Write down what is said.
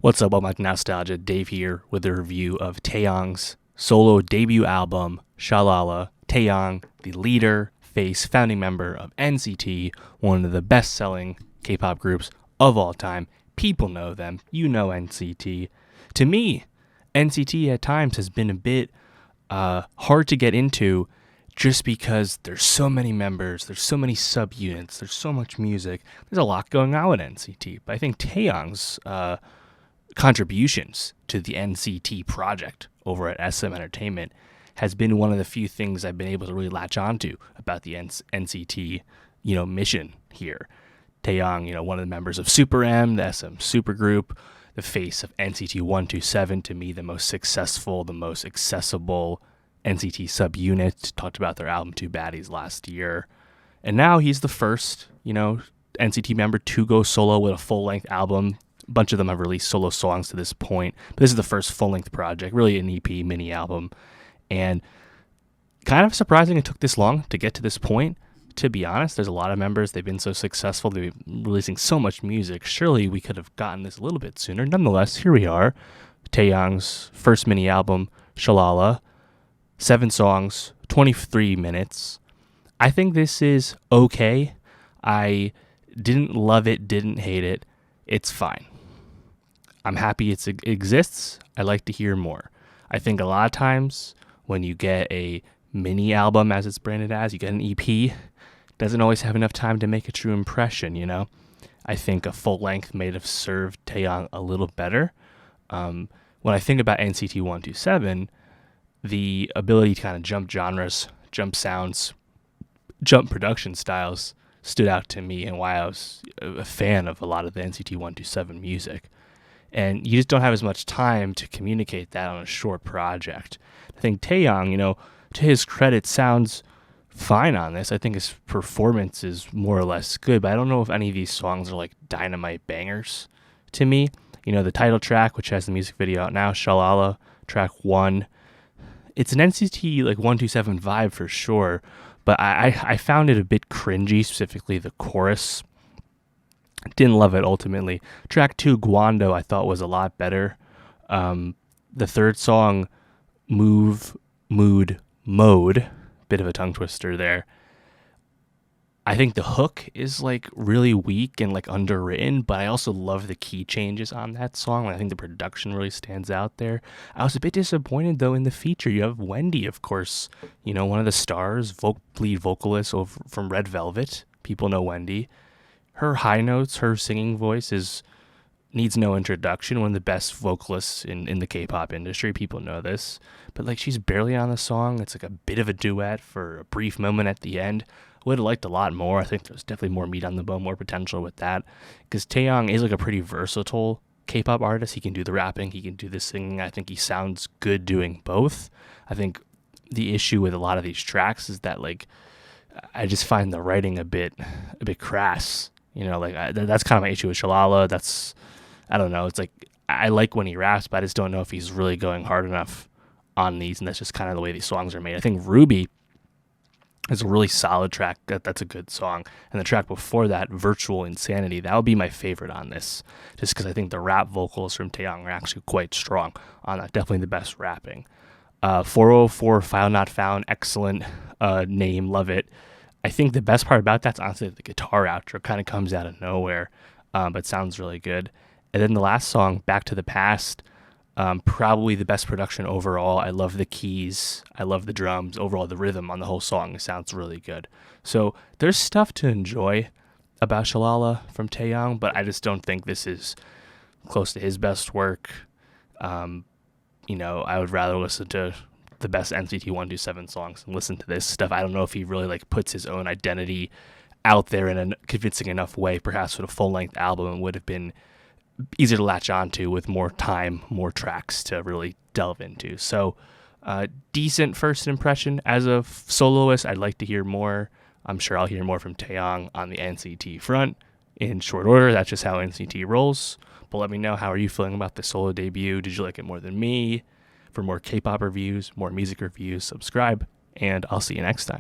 What's up, welcome back to Nowstalgia. Dave here with a review of Taeyong's solo debut album, Shalala. Taeyong, the leader, face, founding member of NCT, one of the best-selling K-pop groups of all time. People know them. You know NCT. To me, NCT at times has been a bit hard to get into just because there's so many members, there's so many subunits, there's so much music. There's a lot going on with NCT. But I think Taeyong's contributions to the NCT project over at SM Entertainment has been one of the few things I've been able to really latch onto about the NCT, mission here. Taeyong, one of the members of Super M, the SM supergroup, the face of NCT 127, to me the most successful, the most accessible NCT subunit. Talked about their album Two Baddies last year. And now he's the first, NCT member to go solo with a full-length album. A bunch of them have released solo songs to this point, but this is the first full-length project, really an EP mini album. And kind of surprising it took this long to get to this point. To be honest, there's a lot of members. They've been so successful. They've been releasing so much music. Surely we could have gotten this a little bit sooner. Nonetheless, here we are. Taeyong's first mini album, Shalala. 7 songs, 23 minutes. I think this is okay. I didn't love it, didn't hate it. It's fine. I'm happy it exists. I'd like to hear more. I think a lot of times when you get a mini album, as it's branded as, you get an EP, doesn't always have enough time to make a true impression, I think a full length may have served Taeyong a little better. When I think about NCT 127, the ability to kind of jump genres, jump sounds, jump production styles stood out to me, and why I was a fan of a lot of the NCT 127 music. And you just don't have as much time to communicate that on a short project. I think Taeyong, to his credit, sounds fine on this. I think his performance is more or less good, but I don't know if any of these songs are like dynamite bangers to me. The title track, which has the music video out now, Shalala, track 1. It's an NCT 127 vibe for sure, but I found it a bit cringy, specifically the chorus. Didn't love it ultimately. Track 2, Guando, I thought was a lot better. The third song, Move, Mood, Mode, bit of a tongue twister there. I think the hook is really weak and underwritten, but I also love the key changes on that song. I think the production really stands out there. I was a bit disappointed though in the feature. You have Wendy, of course, one of the stars, lead vocalist from Red Velvet. People know Wendy. Her high notes, her singing voice needs no introduction. One of the best vocalists in the K-pop industry. People know this. But she's barely on the song. It's a bit of a duet for a brief moment at the end. Would have liked a lot more. I think there's definitely more meat on the bone, more potential with that. Because Taeyong is a pretty versatile K-pop artist. He can do the rapping, he can do the singing. I think he sounds good doing both. I think the issue with a lot of these tracks is that I just find the writing a bit crass. That's kind of my issue with Shalala. I don't know. It's I like when he raps, but I just don't know if he's really going hard enough on these, and that's just kind of the way these songs are made. I think Ruby is a really solid track. That's a good song. And the track before that, Virtual Insanity, that would be my favorite on this, just because I think the rap vocals from Taeyong are actually quite strong on that. Definitely the best rapping. 404, File Not Found, excellent name, love it. I think the best part about that's honestly the guitar outro. Kind of comes out of nowhere, but sounds really good. And then the last song, Back to the Past, probably the best production overall. I love the keys. I love the drums. Overall, the rhythm on the whole song sounds really good. So there's stuff to enjoy about Shalala from Taeyong, but I just don't think this is close to his best work. I would rather listen to the best NCT 127 songs and listen to this stuff. I don't know if he really puts his own identity out there in a convincing enough way. Perhaps with a full-length album, it would have been easier to latch onto with more time, more tracks to really delve into. So decent first impression. As a soloist, I'd like to hear more. I'm sure I'll hear more from Taeyong on the NCT front in short order. That's just how NCT rolls. But let me know, how are you feeling about the solo debut? Did you like it more than me? For more K-pop reviews, more music reviews, subscribe, and I'll see you next time.